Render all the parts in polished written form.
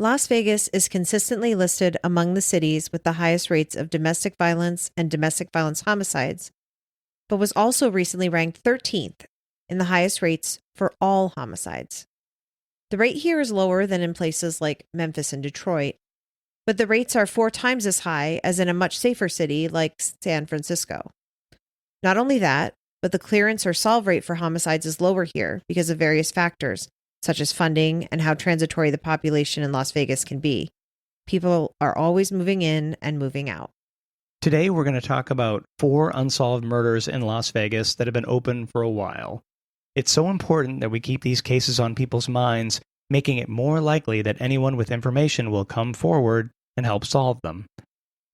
Las Vegas is consistently listed among the cities with the highest rates of domestic violence and domestic violence homicides, but was also recently ranked 13th in the highest rates for all homicides. The rate here is lower than in places like Memphis and Detroit, but the rates are 4 times as high as in a much safer city like San Francisco. Not only that, but the clearance or solve rate for homicides is lower here because of various factors, such as funding and how transitory the population in Las Vegas can be. People are always moving in and moving out. Today, we're going to talk about 4 unsolved murders in Las Vegas that have been open for a while. It's so important that we keep these cases on people's minds, making it more likely that anyone with information will come forward and help solve them.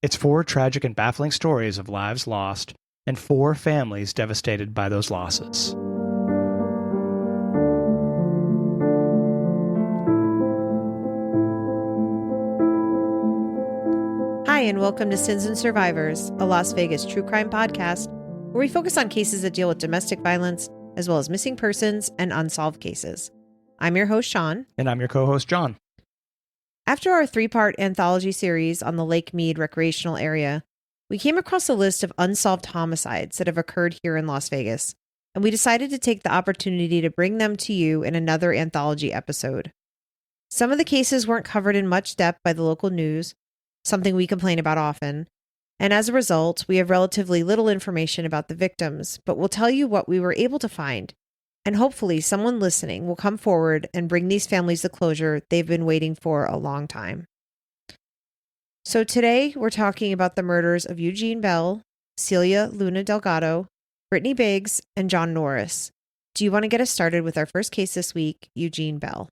It's 4 tragic and baffling stories of lives lost and 4 families devastated by those losses. Hi, and welcome to Sins and Survivors, a Las Vegas true crime podcast where we focus on cases that deal with domestic violence, as well as missing persons and unsolved cases. I'm your host, Sean. And I'm your co-host, John. After our 3-part anthology series on the Lake Mead recreational area, we came across a list of unsolved homicides that have occurred here in Las Vegas, and we decided to take the opportunity to bring them to you in another anthology episode. Some of the cases weren't covered in much depth by the local news, something we complain about often, and as a result, we have relatively little information about the victims, but we'll tell you what we were able to find, and hopefully someone listening will come forward and bring these families the closure they've been waiting for a long time. So today, we're talking about the murders of Eugene Bell, Celia Luna Delgado, Brittney Biggs, and John Norris. Do you want to get us started with our first case this week, Eugene Bell?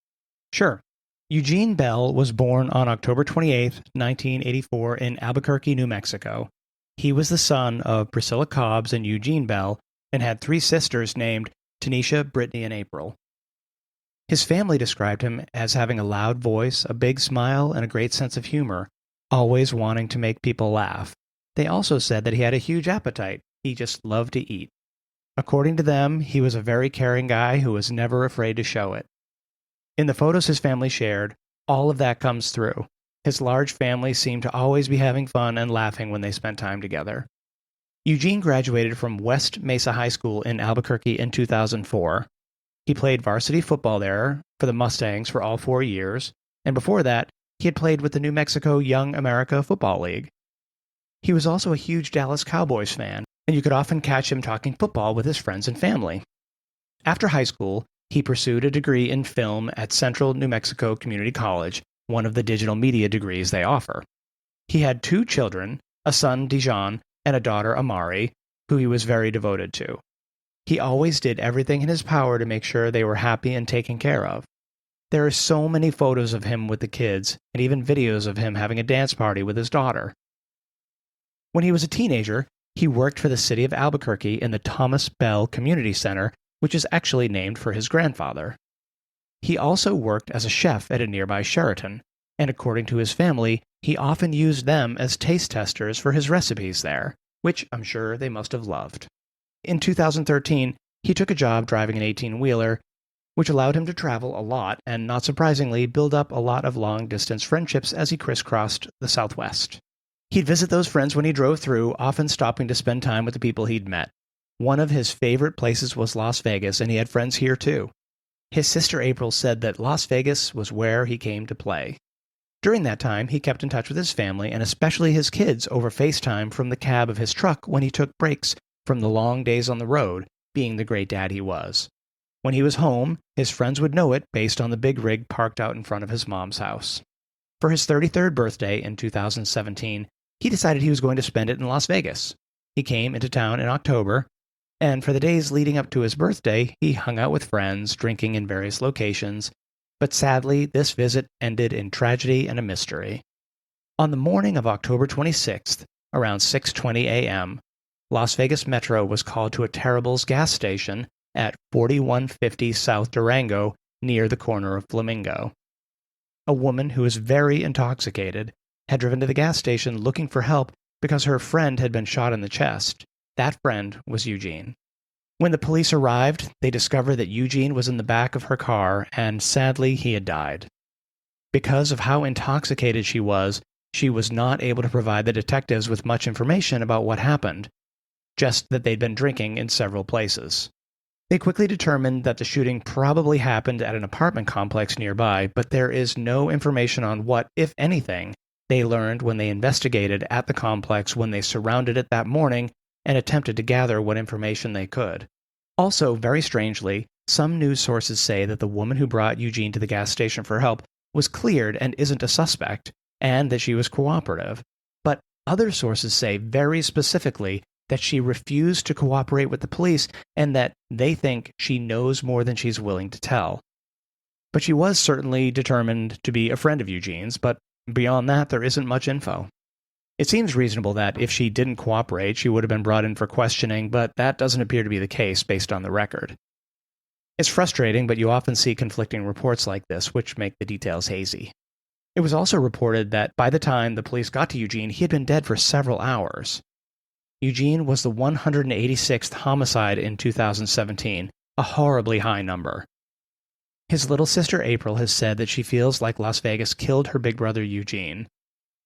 Sure. Eugene Bell was born on October 28, 1984 in Albuquerque, New Mexico. He was the son of Priscilla Cobbs and Eugene Bell and had 3 sisters named Tanisha, Brittney, and April. His family described him as having a loud voice, a big smile, and a great sense of humor, always wanting to make people laugh. They also said that he had a huge appetite. He just loved to eat. According to them, he was a very caring guy who was never afraid to show it. In the photos his family shared, all of that comes through. His large family seemed to always be having fun and laughing when they spent time together. Eugene graduated from West Mesa High School in Albuquerque in 2004. He played varsity football there for the Mustangs for all 4 years, and before that, he had played with the New Mexico Young America Football League. He was also a huge Dallas Cowboys fan, and you could often catch him talking football with his friends and family. After high school, he pursued a degree in film at Central New Mexico Community College, one of the digital media degrees they offer. He had 2 children, a son, Dijon, and a daughter, Amari, who he was very devoted to. He always did everything in his power to make sure they were happy and taken care of. There are so many photos of him with the kids, and even videos of him having a dance party with his daughter. When he was a teenager, he worked for the city of Albuquerque in the Thomas Bell Community Center, which is actually named for his grandfather. He also worked as a chef at a nearby Sheraton, and according to his family, he often used them as taste testers for his recipes there, which I'm sure they must have loved. In 2013, he took a job driving an 18-wheeler, which allowed him to travel a lot and, not surprisingly, build up a lot of long-distance friendships as he crisscrossed the Southwest. He'd visit those friends when he drove through, often stopping to spend time with the people he'd met. One of his favorite places was Las Vegas, and he had friends here too. His sister April said that Las Vegas was where he came to play. During that time, he kept in touch with his family, and especially his kids, over FaceTime from the cab of his truck when he took breaks from the long days on the road, being the great dad he was. When he was home, his friends would know it based on the big rig parked out in front of his mom's house. For his 33rd birthday in 2017, he decided he was going to spend it in Las Vegas. He came into town in October, and for the days leading up to his birthday, he hung out with friends, drinking in various locations, but sadly, this visit ended in tragedy and a mystery. On the morning of October 26th, around 6:20 a.m., Las Vegas Metro was called to a Terrible's gas station at 4150 South Durango, near the corner of Flamingo. A woman who was very intoxicated had driven to the gas station looking for help because her friend had been shot in the chest. That friend was Eugene. When the police arrived, they discovered that Eugene was in the back of her car, and sadly, he had died. Because of how intoxicated she was not able to provide the detectives with much information about what happened, just that they'd been drinking in several places. They quickly determined that the shooting probably happened at an apartment complex nearby, but there is no information on what, if anything, they learned when they investigated at the complex when they surrounded it that morning and attempted to gather what information they could. Also, very strangely, some news sources say that the woman who brought Eugene to the gas station for help was cleared and isn't a suspect, and that she was cooperative. But other sources say very specifically that she refused to cooperate with the police and that they think she knows more than she's willing to tell. But she was certainly determined to be a friend of Eugene's, but beyond that, there isn't much info. It seems reasonable that if she didn't cooperate, she would have been brought in for questioning, but that doesn't appear to be the case based on the record. It's frustrating, but you often see conflicting reports like this, which make the details hazy. It was also reported that by the time the police got to Eugene, he had been dead for several hours. Eugene was the 186th homicide in 2017, a horribly high number. His little sister April has said that she feels like Las Vegas killed her big brother Eugene,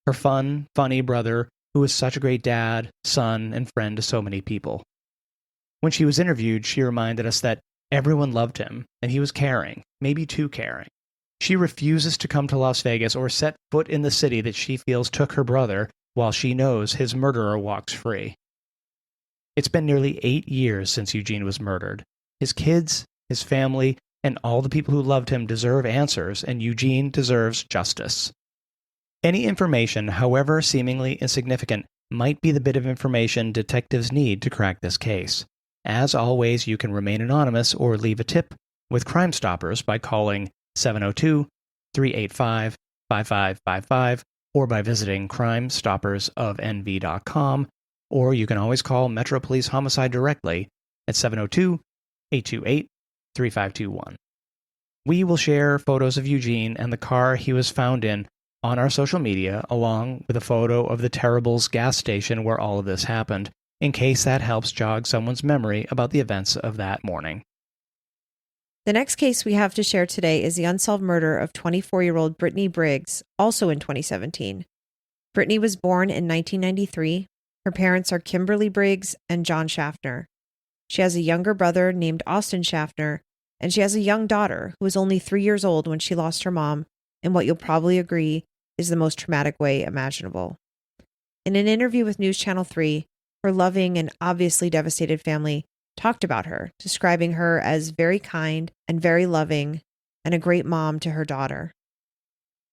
her funny brother who was such a great dad, son, and friend to so many people. When she was interviewed, she reminded us that everyone loved him, and he was caring, maybe too caring. She refuses to come to Las Vegas or set foot in the city that she feels took her brother, while she knows his murderer walks free. It's been nearly 8 years since Eugene was murdered. His kids, his family, and all the people who loved him deserve answers, and Eugene deserves justice. Any information, however seemingly insignificant, might be the bit of information detectives need to crack this case. As always, you can remain anonymous or leave a tip with Crime Stoppers by calling 702-385-5555 or by visiting crimestoppersofnv.com, or you can always call Metro Police Homicide directly at 702-828-3521. We will share photos of Eugene and the car he was found in on our social media, along with a photo of the Terrible's gas station where all of this happened, in case that helps jog someone's memory about the events of that morning. The next case we have to share today is the unsolved murder of 24-year-old Brittney Biggs, also in 2017. Brittney was born in 1993. Her parents are Kimberly Briggs and John Schaffner. She has a younger brother named Austin Schaffner, and she has a young daughter who was only 3 years old when she lost her mom in what you'll probably agree is the most traumatic way imaginable. In an interview with News Channel 3, her loving and obviously devastated family talked about her, describing her as very kind and very loving and a great mom to her daughter.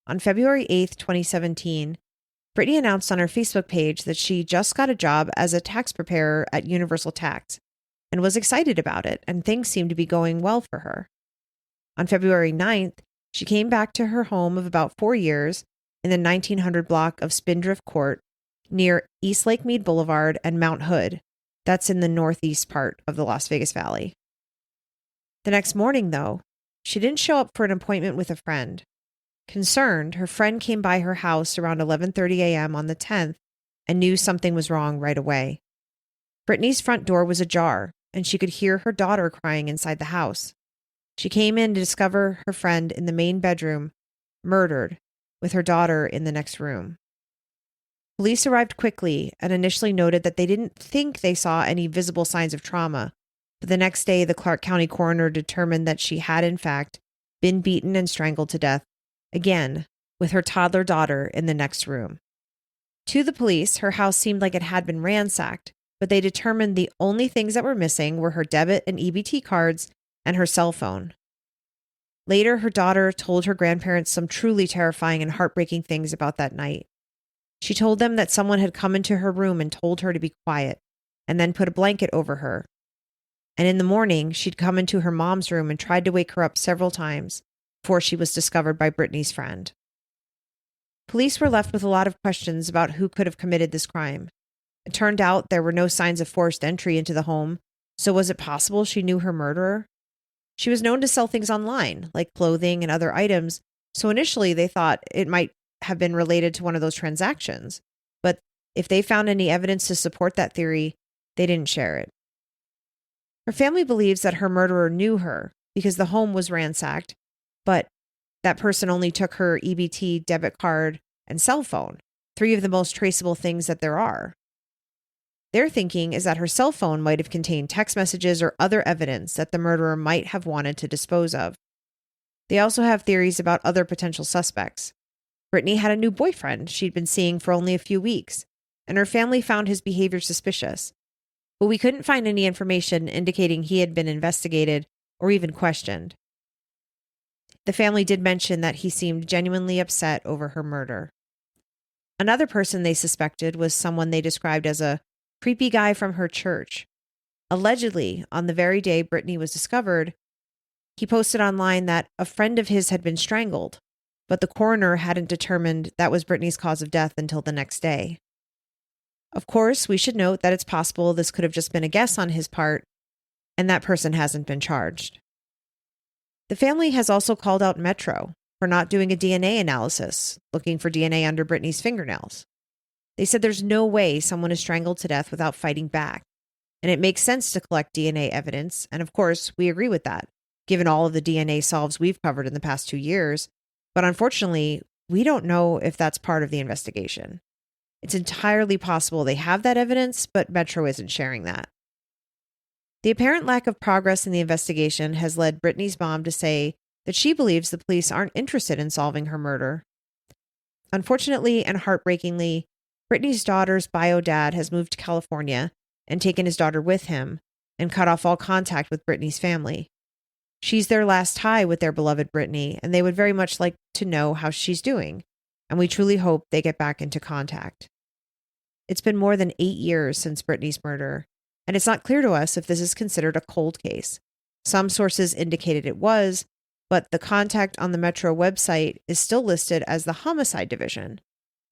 On February 8th, 2017, Brittney announced on her Facebook page that she just got a job as a tax preparer at Universal Tax and was excited about it, and things seemed to be going well for her. On February 9th, she came back to her home of about 4 years in the 1900 block of Spindrift Court near East Lake Mead Boulevard and Mount Hood. That's in the northeast part of the Las Vegas Valley. The next morning, though, she didn't show up for an appointment with a friend. Concerned, her friend came by her house around 11:30 a.m. on the 10th and knew something was wrong right away. Brittney's front door was ajar, and she could hear her daughter crying inside the house. She came in to discover her friend in the main bedroom, murdered, with her daughter in the next room. Police arrived quickly and initially noted that they didn't think they saw any visible signs of trauma, but the next day the Clark County coroner determined that she had in fact been beaten and strangled to death, again, with her toddler daughter in the next room. To the police, her house seemed like it had been ransacked, but they determined the only things that were missing were her debit and EBT cards and her cell phone. Later, her daughter told her grandparents some truly terrifying and heartbreaking things about that night. She told them that someone had come into her room and told her to be quiet, and then put a blanket over her. And in the morning, she'd come into her mom's room and tried to wake her up several times before she was discovered by Brittney's friend. Police were left with a lot of questions about who could have committed this crime. It turned out there were no signs of forced entry into the home, so was it possible she knew her murderer? She was known to sell things online, like clothing and other items, so initially they thought it might have been related to one of those transactions. But if they found any evidence to support that theory, they didn't share it. Her family believes that her murderer knew her because the home was ransacked, but that person only took her EBT debit card and cell phone, 3 of the most traceable things that there are. Their thinking is that her cell phone might have contained text messages or other evidence that the murderer might have wanted to dispose of. They also have theories about other potential suspects. Brittney had a new boyfriend she'd been seeing for only a few weeks, and her family found his behavior suspicious. But we couldn't find any information indicating he had been investigated or even questioned. The family did mention that he seemed genuinely upset over her murder. Another person they suspected was someone they described as a creepy guy from her church. Allegedly, on the very day Brittney was discovered, he posted online that a friend of his had been strangled, but the coroner hadn't determined that was Brittney's cause of death until the next day. Of course, we should note that it's possible this could have just been a guess on his part, and that person hasn't been charged. The family has also called out Metro for not doing a DNA analysis, looking for DNA under Brittney's fingernails. They said there's no way someone is strangled to death without fighting back, and it makes sense to collect DNA evidence, and of course, we agree with that, given all of the DNA solves we've covered in the past 2 years, but unfortunately, we don't know if that's part of the investigation. It's entirely possible they have that evidence, but Metro isn't sharing that. The apparent lack of progress in the investigation has led Brittney's mom to say that she believes the police aren't interested in solving her murder. Unfortunately and heartbreakingly, Brittney's daughter's bio dad has moved to California and taken his daughter with him and cut off all contact with Brittney's family. She's their last tie with their beloved Brittney, and they would very much like to know how she's doing, and we truly hope they get back into contact. It's been more than 8 years since Brittney's murder, and it's not clear to us if this is considered a cold case. Some sources indicated it was, but the contact on the Metro website is still listed as the homicide division.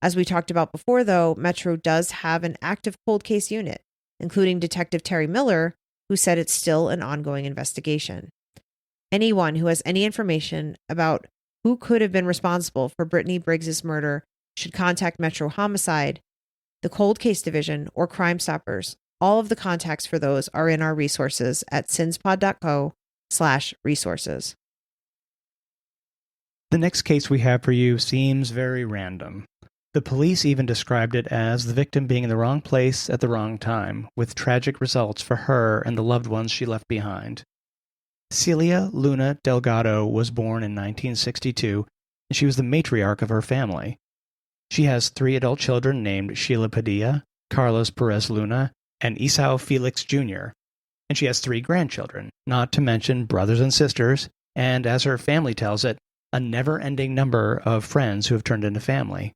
As we talked about before, though, Metro does have an active cold case unit, including Detective Terry Miller, who said it's still an ongoing investigation. Anyone who has any information about who could have been responsible for Brittney Biggs' murder should contact Metro Homicide, the Cold Case Division, or Crime Stoppers. All of the contacts for those are in our resources at cinspod.co/resources. The next case we have for you seems very random. The police even described it as the victim being in the wrong place at the wrong time, with tragic results for her and the loved ones she left behind. Celia Luna Delgado was born in 1962, and she was the matriarch of her family. She has 3 adult children named Sheila Padilla, Carlos Perez Luna, and Esau Felix Jr., and she has 3 grandchildren, not to mention brothers and sisters, and as her family tells it, a never-ending number of friends who have turned into family.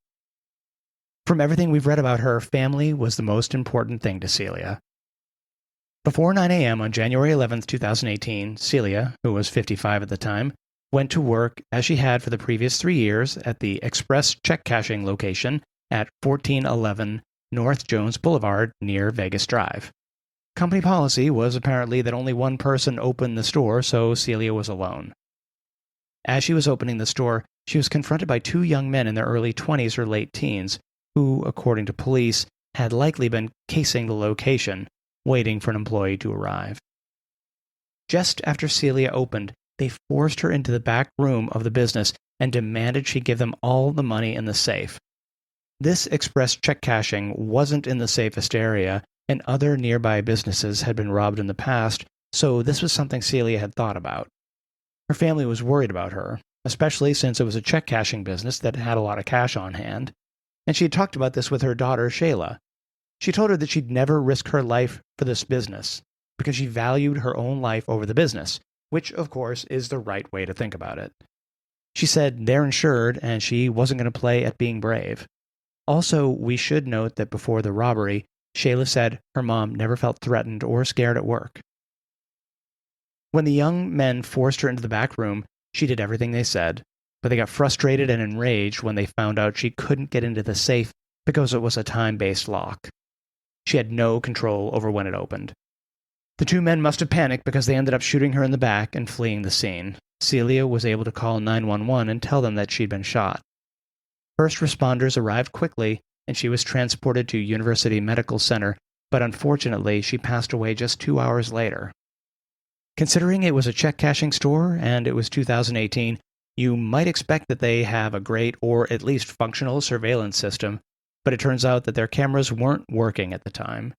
From everything we've read about her, family was the most important thing to Celia. Before 9 a.m. on January 11, 2018, Celia, who was 55 at the time, went to work as she had for the previous 3 years at the express check cashing location at 1411 North Jones Boulevard near Vegas Drive. Company policy was apparently that only one person opened the store, so Celia was alone. As she was opening the store, she was confronted by 2 young men in their early 20s or late teens, who, according to police, had likely been casing the location, waiting for an employee to arrive. Just after Celia opened, they forced her into the back room of the business and demanded she give them all the money in the safe. This express check cashing wasn't in the safest area, and other nearby businesses had been robbed in the past, so this was something Celia had thought about. Her family was worried about her, especially since it was a check cashing business that had a lot of cash on hand, and she had talked about this with her daughter, Shayla. She told her that she'd never risk her life for this business, because she valued her own life over the business, which, of course, is the right way to think about it. She said they're insured, and she wasn't going to play at being brave. Also, we should note that before the robbery, Shayla said her mom never felt threatened or scared at work. When the young men forced her into the back room, she did everything they said, but they got frustrated and enraged when they found out she couldn't get into the safe because it was a time-based lock. She had no control over when it opened. The 2 men must have panicked because they ended up shooting her in the back and fleeing the scene. Celia was able to call 911 and tell them that she'd been shot. First responders arrived quickly, and she was transported to University Medical Center, but unfortunately she passed away just 2 hours later. Considering it was a check-cashing store and it was 2018, You might expect that they have a great or at least functional surveillance system, but it turns out that their cameras weren't working at the time.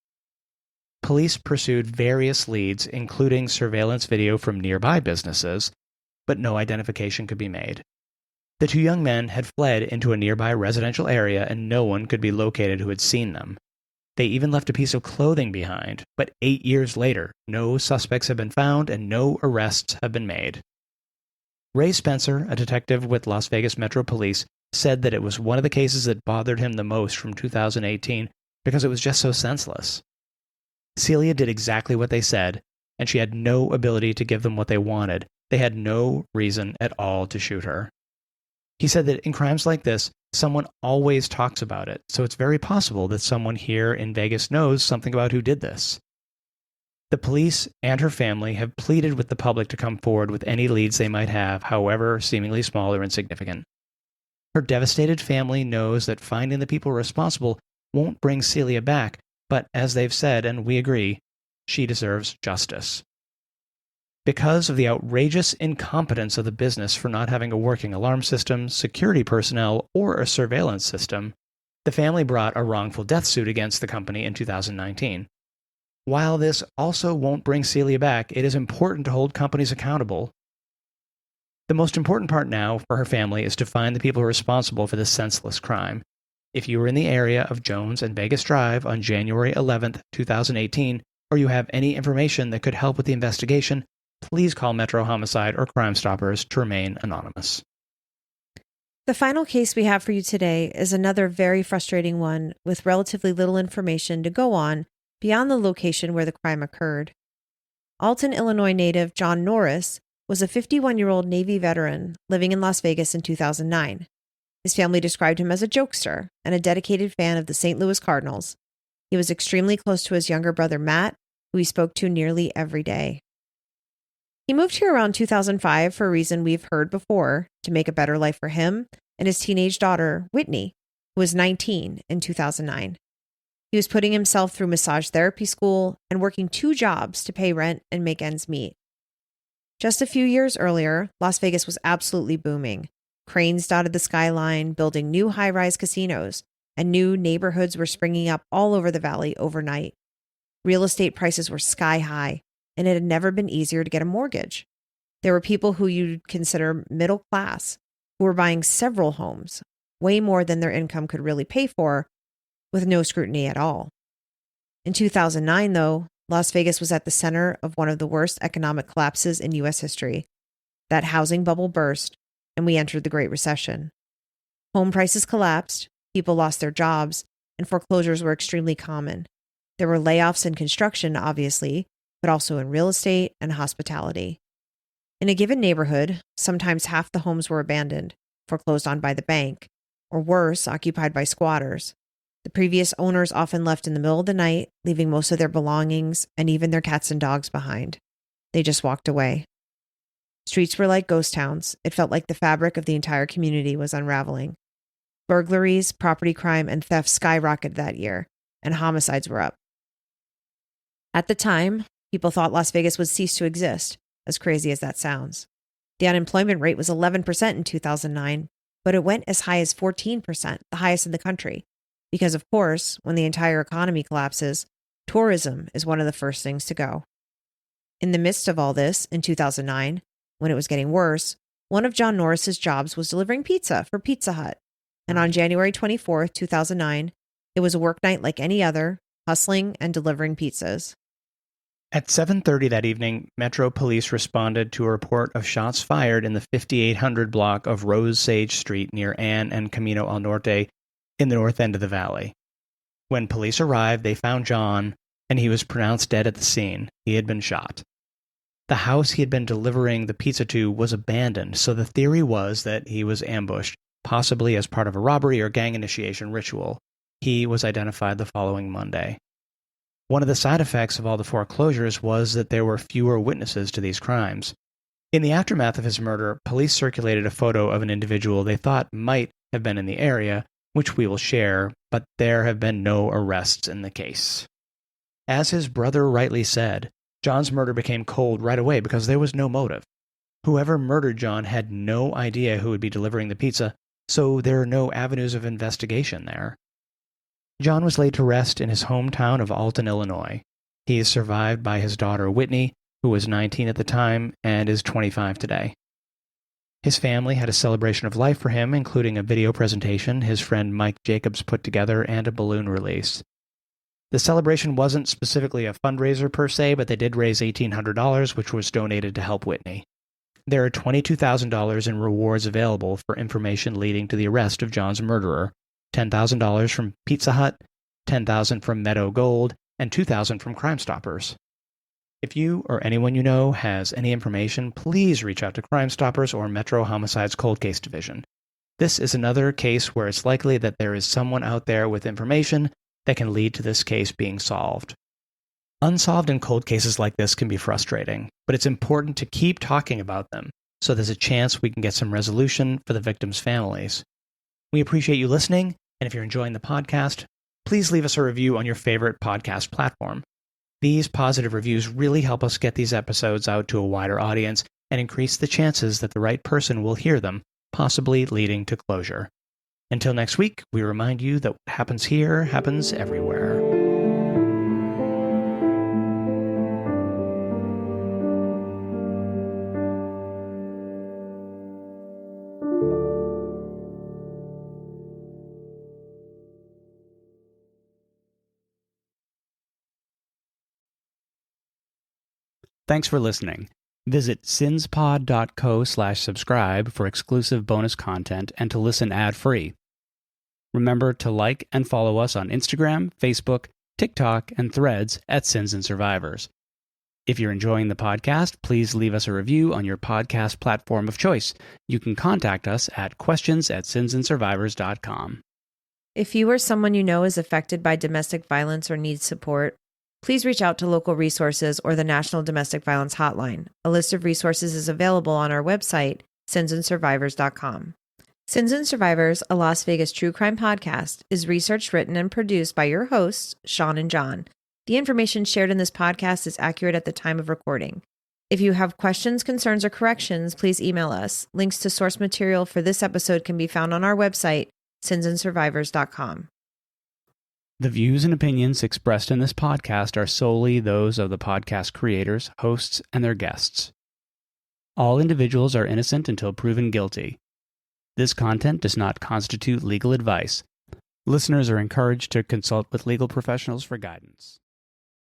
Police pursued various leads, including surveillance video from nearby businesses, but no identification could be made. The two young men had fled into a nearby residential area and no one could be located who had seen them. They even left a piece of clothing behind, but 8 years later, no suspects have been found and no arrests have been made. Ray Spencer, a detective with Las Vegas Metro Police, said that it was one of the cases that bothered him the most from 2018 because it was just so senseless. Celia did exactly what they said, and she had no ability to give them what they wanted. They had no reason at all to shoot her. He said that in crimes like this, someone always talks about it, so it's very possible that someone here in Vegas knows something about who did this. The police and her family have pleaded with the public to come forward with any leads they might have, however seemingly small or insignificant. Her devastated family knows that finding the people responsible won't bring Celia back, but as they've said, and we agree, she deserves justice. Because of the outrageous incompetence of the business for not having a working alarm system, security personnel, or a surveillance system, the family brought a wrongful death suit against the company in 2019. While this also won't bring Celia back, it is important to hold companies accountable. The most important part now for her family is to find the people responsible for this senseless crime. If you were in the area of Jones and Vegas Drive on January 11th, 2018, or you have any information that could help with the investigation, please call Metro Homicide or Crime Stoppers to remain anonymous. The final case we have for you today is another very frustrating one with relatively little information to go on beyond the location where the crime occurred. Alton, Illinois native John Norris was a 51-year-old Navy veteran living in Las Vegas in 2009. His family described him as a jokester and a dedicated fan of the St. Louis Cardinals. He was extremely close to his younger brother Matt, who he spoke to nearly every day. He moved here around 2005 for a reason we've heard before, to make a better life for him and his teenage daughter, Whitney, who was 19 in 2009. He was putting himself through massage therapy school and working 2 jobs to pay rent and make ends meet. Just a few years earlier, Las Vegas was absolutely booming. Cranes dotted the skyline, building new high-rise casinos, and new neighborhoods were springing up all over the valley overnight. Real estate prices were sky high, and it had never been easier to get a mortgage. There were people who you'd consider middle class who were buying several homes, way more than their income could really pay for, with no scrutiny at all. In 2009, though, Las Vegas was at the center of one of the worst economic collapses in U.S. history. That housing bubble burst, and we entered the Great Recession. Home prices collapsed, people lost their jobs, and foreclosures were extremely common. There were layoffs in construction, obviously, but also in real estate and hospitality. In a given neighborhood, sometimes half the homes were abandoned, foreclosed on by the bank, or worse, occupied by squatters. The previous owners often left in the middle of the night, leaving most of their belongings and even their cats and dogs behind. They just walked away. Streets were like ghost towns. It felt like the fabric of the entire community was unraveling. Burglaries, property crime, and theft skyrocketed that year, and homicides were up. At the time, people thought Las Vegas would cease to exist, as crazy as that sounds. The unemployment rate was 11% in 2009, but it went as high as 14%, the highest in the country. Because, of course, when the entire economy collapses, tourism is one of the first things to go. In the midst of all this, in 2009, when it was getting worse, one of John Norris's jobs was delivering pizza for Pizza Hut. And on January 24th, 2009, it was a work night like any other, hustling and delivering pizzas. At 7:30 that evening, Metro Police responded to a report of shots fired in the 5800 block of Rose Sage Street near Ann and Camino al Norte in the north end of the valley. When police arrived, they found John, and he was pronounced dead at the scene. He had been shot. The house he had been delivering the pizza to was abandoned, so the theory was that he was ambushed, possibly as part of a robbery or gang initiation ritual. He was identified the following Monday. One of the side effects of all the foreclosures was that there were fewer witnesses to these crimes. In the aftermath of his murder, police circulated a photo of an individual they thought might have been in the area, which we will share, but there have been no arrests in the case. As his brother rightly said, John's murder became cold right away because there was no motive. Whoever murdered John had no idea who would be delivering the pizza, so there are no avenues of investigation there. John was laid to rest in his hometown of Alton, Illinois. He is survived by his daughter Whitney, who was 19 at the time and is 25 today. His family had a celebration of life for him, including a video presentation his friend Mike Jacobs put together and a balloon release. The celebration wasn't specifically a fundraiser per se, but they did raise $1,800, which was donated to help Whitney. There are $22,000 in rewards available for information leading to the arrest of John's murderer, $10,000 from Pizza Hut, $10,000 from Meadow Gold, and $2,000 from Crime Stoppers. If you or anyone you know has any information, please reach out to Crime Stoppers or Metro Homicide's Cold Case Division. This is another case where it's likely that there is someone out there with information that can lead to this case being solved. Unsolved and cold cases like this can be frustrating, but it's important to keep talking about them so there's a chance we can get some resolution for the victims' families. We appreciate you listening, and if you're enjoying the podcast, please leave us a review on your favorite podcast platform. These positive reviews really help us get these episodes out to a wider audience and increase the chances that the right person will hear them, possibly leading to closure. Until next week, we remind you that what happens here happens everywhere. Thanks for listening. Visit sinspod.co/subscribe for exclusive bonus content and to listen ad-free. Remember to like and follow us on Instagram, Facebook, TikTok, and Threads at Sins and Survivors. If you're enjoying the podcast, please leave us a review on your podcast platform of choice. You can contact us at questions@sinsandsurvivors.com. If you or someone you know is affected by domestic violence or needs support, please reach out to local resources or the National Domestic Violence Hotline. A list of resources is available on our website, sinsandsurvivors.com. Sins and Survivors, a Las Vegas true crime podcast, is researched, written, and produced by your hosts, Sean and John. The information shared in this podcast is accurate at the time of recording. If you have questions, concerns, or corrections, please email us. Links to source material for this episode can be found on our website, sinsandsurvivors.com. The views and opinions expressed in this podcast are solely those of the podcast creators, hosts, and their guests. All individuals are innocent until proven guilty. This content does not constitute legal advice. Listeners are encouraged to consult with legal professionals for guidance.